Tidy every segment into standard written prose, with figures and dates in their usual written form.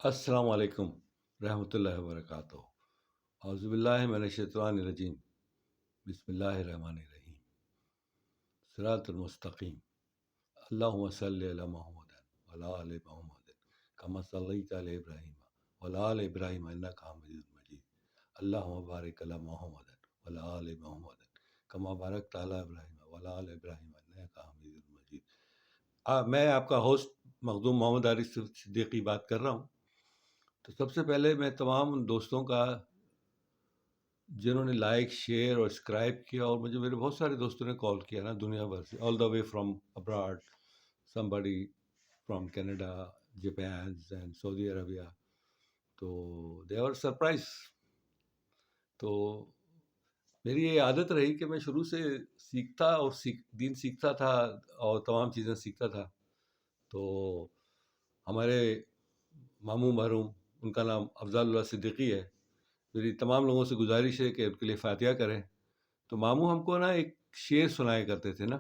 السلام علیکم رحمۃ اللہ وبرکاتہ۔ اعوذ باللہ من الشیطان الرجیم، بسم اللہ الرحمن الرحیم۔ صراط المستقیم، اللہم صلی علی محمد وعلی آل محمد کما صلیت علی ابراہیم وعلی آل ابراہیم انک حمید مجید، اللہم بارک علی محمد وعلی آل محمد کما بارکت علی ابراہیم وعلی آل ابراہیم انک حمید مجید۔ میں آپ کا ہوسٹ مخدوم محمد عارف صدیقی بات کر رہا ہوں۔ تو سب سے پہلے میں تمام ان دوستوں کا جنہوں نے لائک، شیئر اور سبسکرائب کیا، اور مجھے میرے بہت سارے دوستوں نے کال کیا نا دنیا بھر سے، all the way from abroad, somebody from Canada, Japan and Saudi Arabia, تو دے آر سرپرائز۔ تو میری یہ عادت رہی کہ میں شروع سے سیکھتا اور دین سیکھتا تھا اور تمام چیزیں سیکھتا تھا۔ تو ہمارے ماموں مرحوم، ان کا نام افضل اللہ صدیقی ہے، میری تمام لوگوں سے گزارش ہے کہ ان کے لیے فاتحہ کریں۔ تو ماموں ہم کو نا ایک شعر سنایا کرتے تھے نا،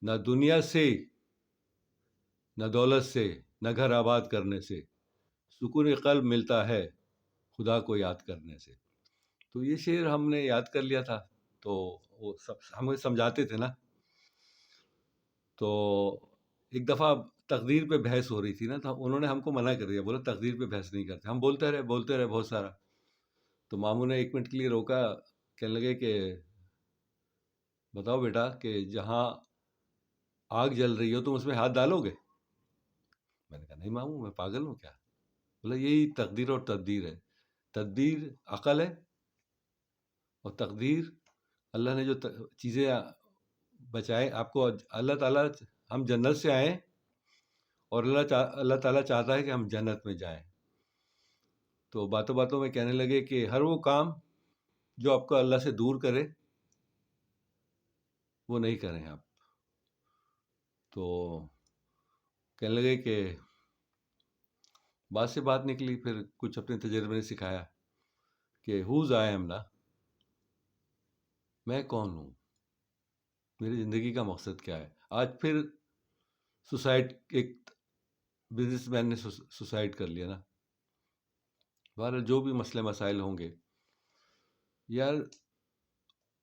نہ دنیا سے، نہ دولت سے، نہ گھر آباد کرنے سے، سکون قلب ملتا ہے خدا کو یاد کرنے سے۔ تو یہ شعر ہم نے یاد کر لیا تھا، تو وہ ہمیں سمجھاتے تھے نا۔ تو ایک دفعہ تقدیر پہ بحث ہو رہی تھی نا، تو انہوں نے ہم کو منع کر دیا، بولا تقدیر پہ بحث نہیں کرتے۔ ہم بولتے رہے بہت سارا۔ تو ماموں نے 1 منٹ کے لیے روکا، کہنے لگے کہ بتاؤ بیٹا کہ جہاں آگ جل رہی ہو تم اس میں ہاتھ ڈالو گے؟ میں نے کہا نہیں ماموں، میں پاگل ہوں کیا؟ بولا یہی تقدیر اور تدبیر ہے۔ تدبیر عقل ہے، اور تقدیر اللہ نے جو چیزیں بچائے آپ کو، اللہ تعالیٰ، ہم جنت سے آئیں اور اللہ تعالیٰ چاہتا ہے کہ ہم جنت میں جائیں۔ تو باتوں باتوں میں کہنے لگے کہ ہر وہ کام جو آپ کو اللہ سے دور کرے وہ نہیں کریں آپ۔ تو کہنے لگے کہ بات سے بات نکلی، پھر کچھ اپنے تجربے نے سکھایا کہ ہوز آئی ایم نا، میں کون ہوں، میری زندگی کا مقصد کیا ہے۔ آج پھر ایک بزنس مین نے سوسائڈ کر لیا نا۔ بہرحال جو بھی مسئلے مسائل ہوں گے یار،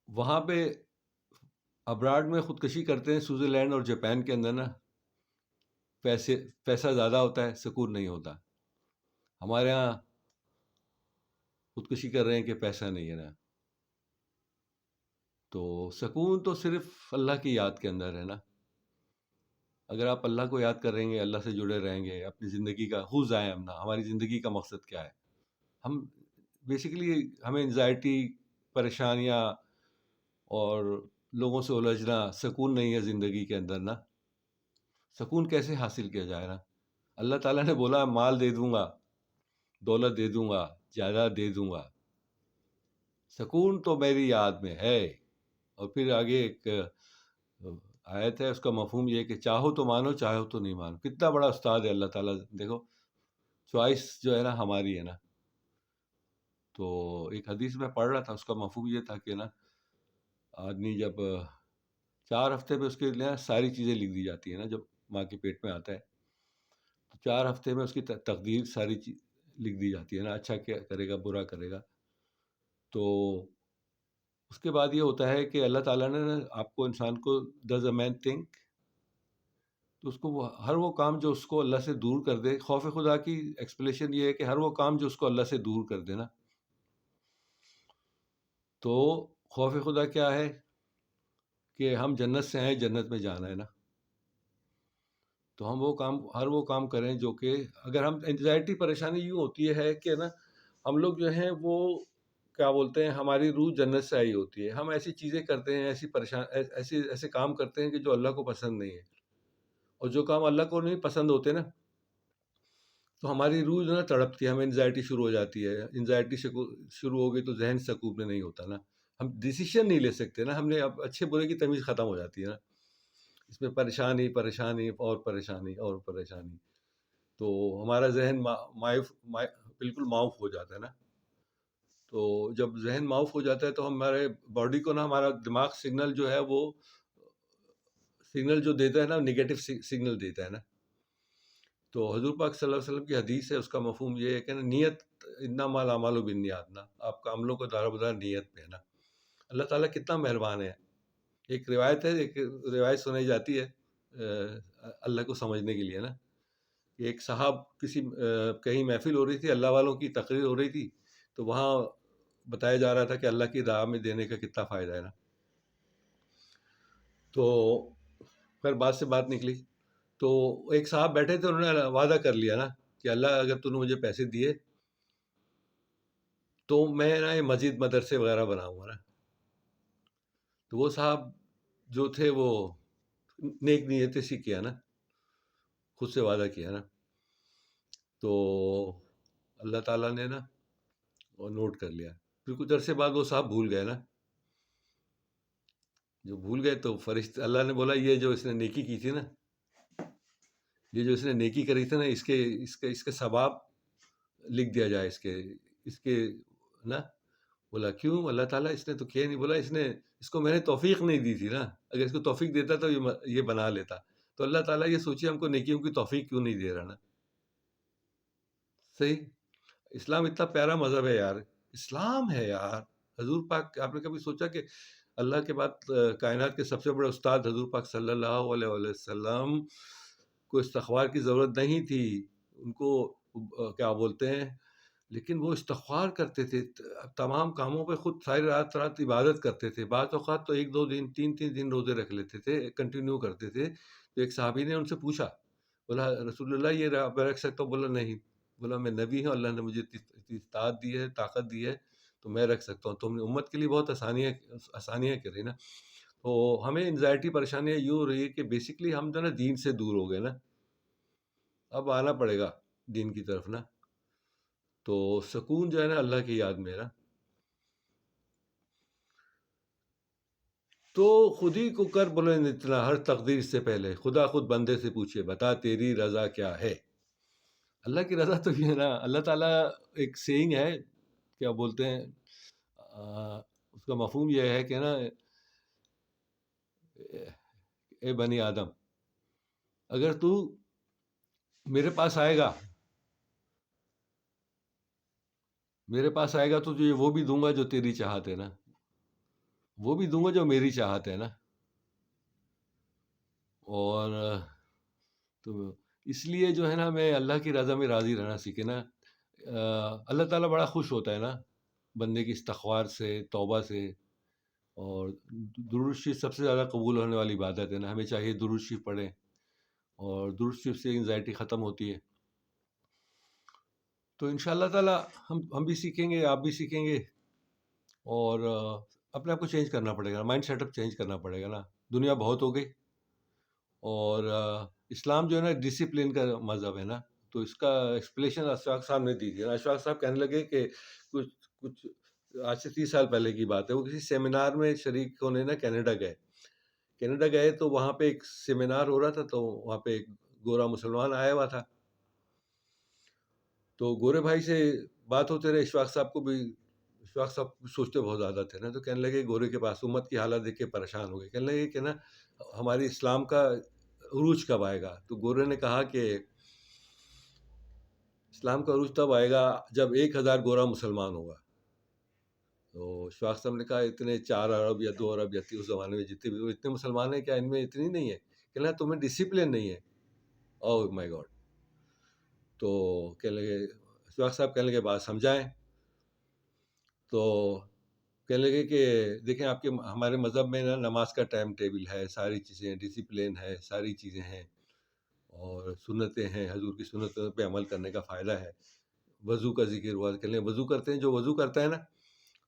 وہاں پہ ابراڈ میں خودکشی کرتے ہیں، سوئٹزر لینڈ اور جاپان کے اندر نا پیسہ زیادہ ہوتا ہے، سکون نہیں ہوتا۔ ہمارے ہاں خودکشی کر رہے ہیں کہ پیسہ نہیں ہے نا۔ تو سکون تو صرف اللہ کی یاد کے اندر ہے نا۔ اگر آپ اللہ کو یاد کریں گے، اللہ سے جڑے رہیں گے، اپنی زندگی کا ہوز آئی ایم نا، ہماری زندگی کا مقصد کیا ہے۔ ہم بیسیکلی ہمیں انزائٹی، پریشانیاں اور لوگوں سے الجھنا، سکون نہیں ہے زندگی کے اندر نا۔ سکون کیسے حاصل کیا جائے نا؟ اللہ تعالیٰ نے بولا مال دے دوں گا، دولت دے دوں گا، جائیداد دے دوں گا، سکون تو میری یاد میں ہے۔ اور پھر آگے ایک آیت ہے، اس کا مفہوم یہ ہے کہ چاہو تو مانو، چاہو تو نہیں مانو۔ کتنا بڑا استاد ہے اللہ تعالیٰ، دیکھو چوائس جو ہے نا ہماری ہے نا۔ تو ایک حدیث میں پڑھ رہا تھا، اس کا مفہوم یہ تھا کہ نا آدمی جب 4 ہفتے میں اس کے لیے ساری چیزیں لکھ دی جاتی ہیں نا، جب ماں کے پیٹ میں آتا ہے تو 4 ہفتے میں اس کی تقدیر ساری چیز لکھ دی جاتی ہے نا، اچھا کیا کرے گا، برا کرے گا۔ تو اس کے بعد یہ ہوتا ہے کہ اللہ تعالیٰ نے آپ کو، انسان کو ڈز اے مین تھنک، تو اس کو ہر وہ کام جو اس کو اللہ سے دور کر دے، خوف خدا کی ایکسپلیشن یہ ہے کہ ہر وہ کام جو اس کو اللہ سے دور کر دے نا۔ تو خوف خدا کیا ہے کہ ہم جنت سے آئیں، جنت میں جانا ہے نا۔ تو ہم ہر وہ کام کریں جو کہ، اگر ہم انزائٹی، پریشانی یوں ہوتی ہے کہ نا، ہم لوگ جو ہیں وہ کیا بولتے ہیں، ہماری روح جنت سے آئی ہوتی ہے، ہم ایسی چیزیں کرتے ہیں، ایسے کام کرتے ہیں کہ جو اللہ کو پسند نہیں ہے، اور جو کام اللہ کو نہیں پسند ہوتے نا، تو ہماری روح جو ہے نا تڑپتی ہے، ہمیں انزائٹی شروع ہو جاتی ہے۔ انزائٹی شروع ہو گئی تو ذہن سکون میں نہیں ہوتا نا، ہم ڈیسیشن نہیں لے سکتے نا، ہم نے اب اچھے برے کی تمیز ختم ہو جاتی ہے نا۔ اس میں پریشانی اور پریشانی اور پریشانی، تو ہمارا ذہن بالکل معاف ہو جاتا ہے نا۔ تو جب ذہن معاف ہو جاتا ہے تو ہمارے باڈی کو نا، ہمارا دماغ سگنل جو ہے، وہ سگنل جو دیتا ہے نا، نگیٹو سگنل دیتا ہے نا۔ تو حضور پاک صلی اللہ علیہ وسلم کی حدیث ہے، اس کا مفہوم یہ ہے کہ نا نیت، انما الاعمال بالنیات، نا آپ کا عملوں کو دار بدار نیت پہ ہے نا. اللہ تعالیٰ کتنا مہربان ہے. ایک روایت ہے، ایک روایت سنائی جاتی ہے اللہ کو سمجھنے کے لیے نا، کہ ایک صاحب کسی کہیں محفل ہو رہی تھی، اللہ والوں کی تقریر ہو رہی تھی، تو وہاں بتایا جا رہا تھا کہ اللہ کی راہ میں دینے کا کتنا فائدہ ہے نا. تو پھر بات سے بات نکلی، تو ایک صاحب بیٹھے تھے، انہوں نے وعدہ کر لیا نا کہ اللہ اگر تو نے مجھے پیسے دیے تو میں نا یہ مسجد مدرسے وغیرہ بناؤں گا نا. تو وہ صاحب جو تھے وہ نیک نیتی سے کیا نا، خود سے وعدہ کیا نا. تو اللہ تعالیٰ نے نا وہ نوٹ کر لیا. پھر کچھ عرصے بعد وہ صاحب بھول گئے نا. جو بھول گئے تو فرشتے، اللہ نے بولا یہ جو اس نے نیکی کی تھی نا، یہ جو اس نے نیکی کری تھی نا، اس کے ثواب لکھ دیا جائے اس کے نا. بولا کیوں اللہ تعالیٰ، اس نے تو کیا نہیں. بولا اس کو میں نے توفیق نہیں دی تھی نا، اگر اس کو توفیق دیتا تو یہ بنا لیتا. تو اللہ تعالیٰ یہ سوچے ہم کو نیکیوں کی توفیق کیوں نہیں دے رہا نا. صحیح. اسلام اتنا پیارا مذہب ہے یار، اسلام ہے یار. حضور پاک، آپ نے کبھی سوچا کہ اللہ کے بعد کائنات کے سب سے بڑے استاد حضور پاک صلی اللہ علیہ وسلم کو استغفار کی ضرورت نہیں تھی. ان کو کیا بولتے ہیں، لیکن وہ استغفار کرتے تھے، تمام کاموں پہ خود ساری رات عبادت کرتے تھے. بعض اوقات تو 1-2 دن 3-3 دن روزے رکھ لیتے تھے، کنٹینیو کرتے تھے. تو ایک صحابی نے ان سے پوچھا، بولا رسول اللہ یہ میں رکھ سکتا ہوں؟ بولا نہیں. بولا میں نبی ہوں، اللہ نے مجھے اتنی استطاعت دی ہے، طاقت دی ہے، تو میں رکھ سکتا ہوں. تم نے امت کے لیے بہت آسانیاں کری نا. تو ہمیں انزائٹی پریشانیاں یوں ہو رہی ہے کہ بیسکلی ہم جو نا دین سے دور ہو گئے نا. اب آنا پڑے گا دین کی طرف نا. تو سکون جو ہے نا اللہ کی یاد میں نا. تو خود ہی کو کر بلند اتنا، ہر تقدیر سے پہلے خدا خود بندے سے پوچھے بتا تیری رضا کیا ہے. اللہ کی رضا تو یہ ہے نا، اللہ تعالیٰ ایک سینگ ہے، کیا بولتے ہیں، اس کا مفہوم یہ ہے کہ نا اے بنی آدم، اگر تو میرے پاس آئے گا تو تجھے وہ بھی دوں گا جو تیری چاہت ہے نا، وہ بھی دوں گا جو میری چاہت ہے نا. اور تو اس لیے جو ہے نا میں اللہ کی رضا میں راضی رہنا سیکھے نا. اللہ تعالیٰ بڑا خوش ہوتا ہے نا بندے کی استغفار سے، توبہ سے. اور درود شریف سب سے زیادہ قبول ہونے والی عبادت ہے نا. ہمیں چاہیے درود شریف پڑھیں، اور درود شریف سے انزائٹی ختم ہوتی ہے. تو ان شاء اللہ تعالیٰ ہم بھی سیکھیں گے، آپ بھی سیکھیں گے. اور اپنے آپ کو چینج کرنا پڑے گا، مائنڈ سیٹ اپ چینج کرنا پڑے گا نا. دنیا بہت ہو گئی، اور اسلام جو ہے نا ڈسپلن کا مذہب ہے نا. تو اس کا ایکسپلیشن اشفاق صاحب نے دی تھی. اشفاق صاحب کہنے لگے کہ کچھ آج سے 30 سال پہلے کی بات ہے، وہ کسی سیمینار میں شریک ہونے نا کینیڈا گئے. تو وہاں پہ ایک سیمینار ہو رہا تھا، تو وہاں پہ ایک گورا مسلمان آیا ہوا تھا. تو گورے بھائی سے بات ہوتے رہے. اشفاق صاحب سوچتے بہت زیادہ تھے نا. تو کہنے لگے گورے کے پاس امت کی حالت دیکھ کے پریشان ہو گئے. کہنے لگے کہ نا ہماری اسلام کا عروج کب آئے گا؟ تو گورے نے کہا کہ اسلام کا عروج تب آئے گا جب 1000 گورا مسلمان ہوگا. تو اشفاق صاحب نے کہا اتنے 4 ارب یا 2 ارب یا اس زمانے میں جتنے بھی اتنے مسلمان ہیں، کیا ان میں اتنی نہیں ہے؟ کہنا تمہیں ڈسپلن نہیں ہے. او مائی گاڈ. تو کہنے لگے اشفاق صاحب کہنے لگے بات سمجھائیں. تو کہنے لگے کہ دیکھیں آپ کے ہمارے مذہب میں نا نماز کا ٹائم ٹیبل ہے، ساری چیزیں ڈسپلن ہے، ساری چیزیں ہیں، اور سنتیں ہیں، حضور کی سنتوں پہ عمل کرنے کا فائدہ ہے. وضو کا ذکر ہوا، کہنے لگے وضو کرتے ہیں، جو وضو کرتا ہے نا،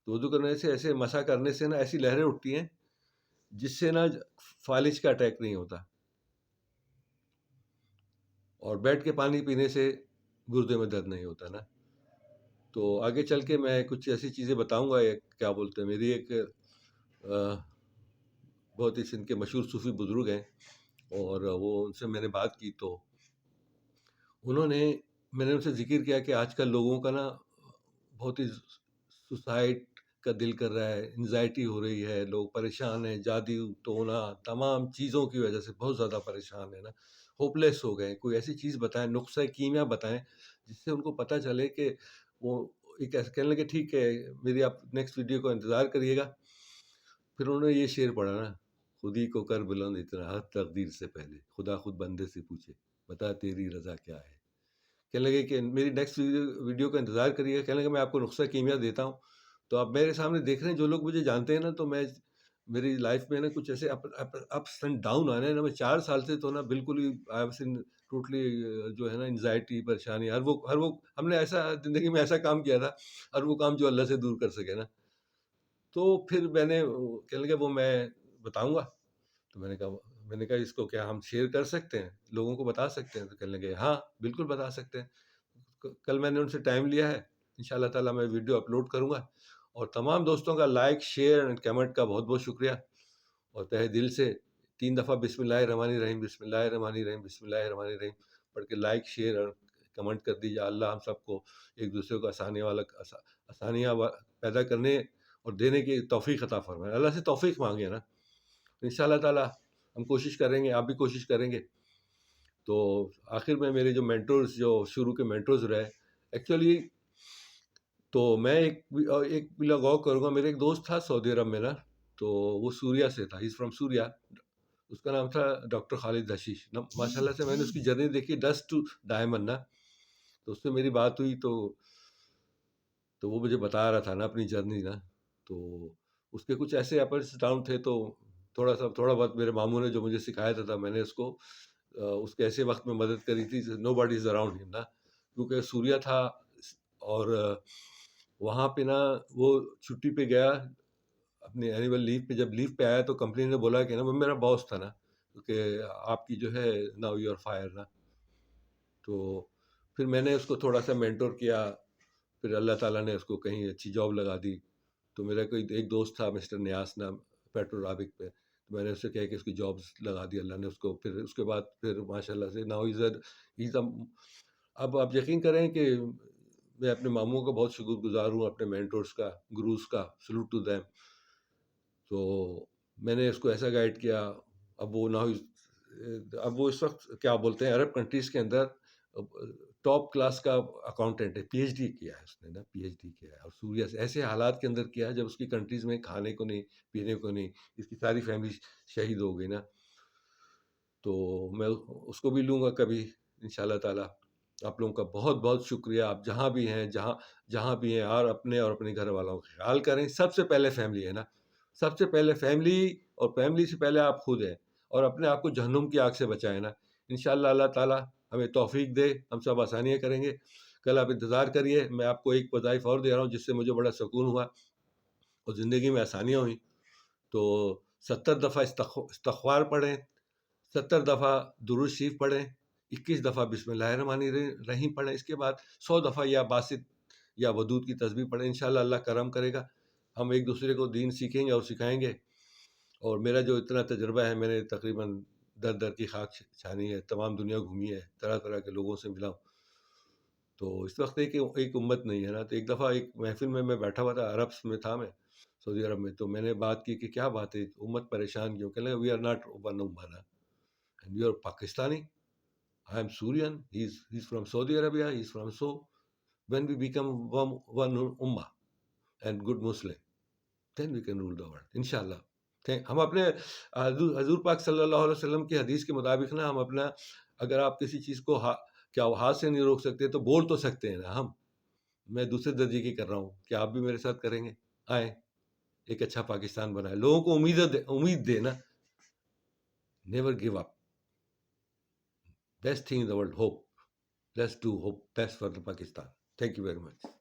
تو وضو کرنے سے ایسے مسا کرنے سے نا ایسی لہریں اٹھتی ہیں جس سے نا فالج کا اٹیک نہیں ہوتا. اور بیٹھ کے پانی پینے سے گردے میں درد نہیں ہوتا نا. تو آگے چل کے میں کچھ ایسی چیزیں بتاؤں گا. کیا بولتے ہیں، میری ایک بہت ہی سندھ کے مشہور صوفی بزرگ ہیں، اور وہ ان سے میں نے بات کی. تو میں نے ان سے ذکر کیا کہ آج کل لوگوں کا نا بہت ہی سوسائڈ کا دل کر رہا ہے، انزائٹی ہو رہی ہے، لوگ پریشان ہیں، جادو ٹونا تمام چیزوں کی وجہ سے بہت زیادہ پریشان ہیں نا، ہوپ لیس ہو گئے. کوئی ایسی چیز بتائیں، نسخہ کیمیا بتائیں جس سے ان کو پتہ چلے کہ وہ ایک ایسے کہنے لگے ٹھیک ہے میری آپ نیکسٹ ویڈیو کو انتظار کریے گا. پھر انہوں نے یہ شعر پڑھا نا، خود ہی کو کر بلند اتنا ہر تقدیر سے پہلے، خدا خود بندے سے پوچھے بتا تیری رضا کیا ہے. کہنے لگے کہ میری نیکسٹ ویڈیو کا انتظار کریے گا. کہنے لگے میں آپ کو نسخہ کیمیا دیتا ہوں. تو آپ میرے سامنے دیکھ رہے ہیں جو لوگ مجھے جانتے ہیں نا، تو میں میری لائف میں نا کچھ ایسے اپس اینڈ ڈاؤن آنے نا. میں 4 سال سے تو نا بالکل ہی ٹوٹلی جو ہے نا انزائٹی پریشانی ہر وہ ہم نے ایسا زندگی میں ایسا کام کیا تھا، ہر وہ کام جو اللہ سے دور کر سکے نا. تو پھر میں نے کہنے لگے وہ میں بتاؤں گا. تو میں نے کہا اس کو کیا ہم شیئر کر سکتے ہیں، لوگوں کو بتا سکتے ہیں؟ تو کہنے لگے ہاں بالکل بتا سکتے ہیں. کل میں نے ان سے ٹائم لیا ہے، انشاءاللہ تعالیٰ میں ویڈیو اپلوڈ کروں گا. اور تمام دوستوں کا لائک شیئر اینڈ کمنٹ کا بہت بہت شکریہ. اور تہہ دل سے 3 دفعہ بسم اللہ الرحمن الرحیم بسم اللہ الرحمن الرحیم بسم اللہ الرحمن الرحیم پڑھ کے لائک شیئر اور کمنٹ کر دیجیے. اللہ ہم سب کو ایک دوسرے کو آسانیاں پیدا کرنے اور دینے کی توفیق عطا فرمائے. اللہ سے توفیق مانگے نا، انشاءاللہ تعالیٰ ہم کوشش کریں گے، آپ بھی کوشش کریں گے. تو آخر میں میرے جو مینٹورز جو شروع کے مینٹورز رہے ایکچولی، تو میں ایک بلا غور کروں گا. میرے ایک دوست تھا سعودی عرب میں نا، تو وہ سوریا سے تھا، فرام سوریا. اس کا نام تھا ڈاکٹر خالد حشیش. ماشاء اللہ سے میں نے اس کی جرنی دیکھی، ڈسٹ ٹو ڈائمنڈ نا. تو اس سے میری بات ہوئی تو وہ مجھے بتا رہا تھا نا اپنی جرنی نا. تو اس کے کچھ ایسے اپس ڈاؤن تھے. تو تھوڑا بہت میرے ماموں نے جو مجھے سکھایا تھا میں نے اس کے ایسے وقت میں مدد کری تھی. نو باڈی از اراؤنڈ ہم نا، کیونکہ سوریا تھا اور وہاں پہ نا وہ چھٹی پہ گیا اپنی اینیول لیو پہ. جب لیو پہ آیا تو کمپنی نے بولا کہ نا وہ میرا باس تھا نا، کیونکہ آپ کی جو ہے ناؤ یو آر فائر نا. تو پھر میں نے اس کو تھوڑا سا مینٹور کیا. پھر اللہ تعالیٰ نے اس کو کہیں اچھی جاب لگا دی. تو میرا ایک دوست تھا مسٹر نیاس نام، پیٹرو رابک پہ. تو میں نے اس سے کہا کہ اس کی جابس لگا دی اللہ نے اس کو. پھر اس کے بعد پھر ماشاء اللہ سے ناؤ اب آپ یقین کریں کہ میں اپنے ماموں کا بہت شکر گزار ہوں، اپنے مینٹورس کا، گروز کا، سلوٹ ٹو دیم. تو میں نے اس کو ایسا گائیڈ کیا. اب وہ اس وقت کیا بولتے ہیں عرب کنٹریز کے اندر ٹاپ کلاس کا اکاؤنٹنٹ ہے. پی ایچ ڈی کیا ہے اس نے نا، پی ایچ ڈی کیا ہے. اور سوریا سے ایسے حالات کے اندر کیا ہے جب اس کی کنٹریز میں کھانے کو نہیں، پینے کو نہیں، اس کی ساری فیملی شہید ہو گئی نا. تو میں اس کو بھی لوں گا کبھی انشاءاللہ تعالیٰ. آپ لوگوں کا بہت بہت شکریہ. آپ جہاں بھی ہیں، جہاں بھی ہیں، اور اپنے گھر والوں کا خیال کریں. سب سے پہلے فیملی ہے نا، سب سے پہلے فیملی، اور فیملی سے پہلے آپ خود ہیں. اور اپنے آپ کو جہنم کی آگ سے بچائیں نا. انشاءاللہ اللہ تعالیٰ ہمیں توفیق دے، ہم سب آسانیاں کریں گے. کل آپ انتظار کریے. میں آپ کو ایک وظائف اور دے رہا ہوں جس سے مجھے بڑا سکون ہوا اور زندگی میں آسانیاں ہوئیں. تو 70 دفعہ استغفار پڑھیں، 70 دفعہ درود شریف پڑھیں، 21 دفعہ بسم اللہ الرحمن الرحیم پڑھیں. اس کے بعد 100 دفعہ یا باسط یا ودود کی تسبیح پڑھیں. انشاءاللہ اللہ کرم کرے گا. ہم ایک دوسرے کو دین سیکھیں گے اور سکھائیں گے. اور میرا جو اتنا تجربہ ہے، میں نے تقریباً در کی خاک چھانی ہے، تمام دنیا گھومی ہے، طرح طرح کے لوگوں سے ملا ہوں. تو اس وقت ایک امت نہیں ہے نا. تو ایک دفعہ ایک محفل میں بیٹھا ہوا تھا، عرب میں تھا، میں سعودی عرب میں. تو میں نے بات کی کہ کیا بات ہے، امت پریشان کیوں؟ کہ وی آر ناٹ ون امہ and you are Pakistani, I am Syrian, he's from Saudi Arabia, he's from when we become one ummah and good Muslim, then we can rule the world انشاءاللہ. ہم اپنے حضور پاک صلی اللہ علیہ وسلم کی حدیث کے مطابق نا، ہم اپنا، اگر آپ کسی چیز کو کیا ہاتھ سے نہیں روک سکتے تو بول تو سکتے ہیں نا. میں دوسرے درجے کی کر رہا ہوں، کیا آپ بھی میرے ساتھ کریں گے؟ آئیں ایک اچھا پاکستان بنائے، لوگوں کو امید دے نا. Never give up. Best thing in the world, hope. Let's do hope. Best for the Pakistan. Thank you very much.